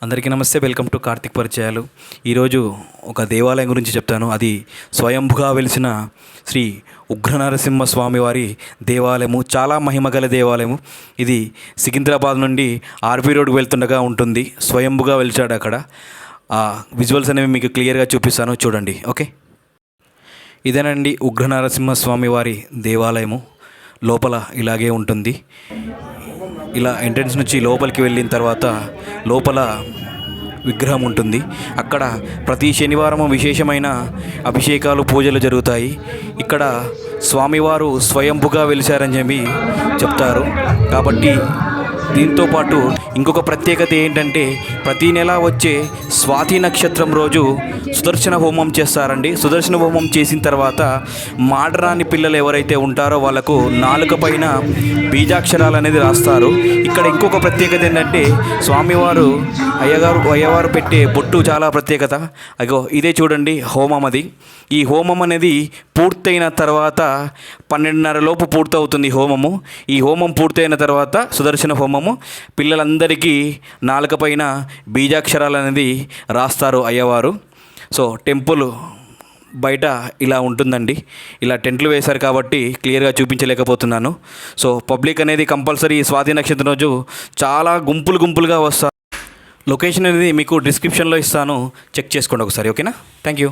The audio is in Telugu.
అందరికీ నమస్తే. వెల్కమ్ టు కార్తిక్ పరిచయాలు. ఈరోజు ఒక దేవాలయం గురించి చెప్తాను. అది స్వయంభుగా వెలిసిన శ్రీ ఉగ్రనరసింహస్వామి వారి దేవాలయము. చాలా మహిమగల దేవాలయము. ఇది సికింద్రాబాద్ నుండి ఆర్బీ రోడ్కి వెళ్తుండగా ఉంటుంది. స్వయంభుగా వెలిచాడు అక్కడ. ఆ విజువల్స్ అనేవి మీకు క్లియర్గా చూపిస్తాను, చూడండి. ఓకే, ఇదేనండి ఉగ్రనరసింహస్వామి వారి దేవాలయము. లోపల ఇలాగే ఉంటుంది. ఇలా ఎంట్రన్స్ నుంచి లోపలికి వెళ్ళిన తర్వాత లోపల విగ్రహం ఉంటుంది. అక్కడ ప్రతి శనివారం విశేషమైన అభిషేకాలు, పూజలు జరుగుతాయి. ఇక్కడ స్వామివారు స్వయంభుగా వెలిశారని చెప్పి చెప్తారు. కాబట్టి దీంతోపాటు ఇంకొక ప్రత్యేకత ఏంటంటే, ప్రతీ నెల వచ్చే స్వాతి నక్షత్రం రోజు సుదర్శన హోమం చేస్తారండి. సుదర్శన హోమం చేసిన తర్వాత మాడరాని పిల్లలు ఎవరైతే ఉంటారో వాళ్ళకు నాలుక పైన బీజాక్షరాలు అనేది రాస్తారు. ఇక్కడ ఇంకొక ప్రత్యేకత ఏంటంటే, స్వామివారు అయ్యవారు పెట్టే బొట్టు చాలా ప్రత్యేకత. అగో ఇదే చూడండి హోమం. అది ఈ హోమం అనేది పూర్తయిన తర్వాత 12:30 లోపు పూర్తవుతుంది హోమము. ఈ హోమం పూర్తయిన తర్వాత సుదర్శన హోమము పిల్లలందరికీ నాలుక పైన బీజాక్షరాలు అనేది రాస్తారు అయ్యవారు. సో టెంపుల్ బయట ఇలా ఉంటుందండి. ఇలా టెంట్లు వేశారు కాబట్టి క్లియర్గా చూపించలేకపోతున్నాను. సో పబ్లిక్ అనేది కంపల్సరీ స్వాతి నక్షత్రం రోజు చాలా గుంపులుగా వస్తారు. లొకేషన్ అనేది మీకు డిస్క్రిప్షన్లో ఇస్తాను, చెక్ చేసుకోండి ఒకసారి. ఓకేనా? Thank you.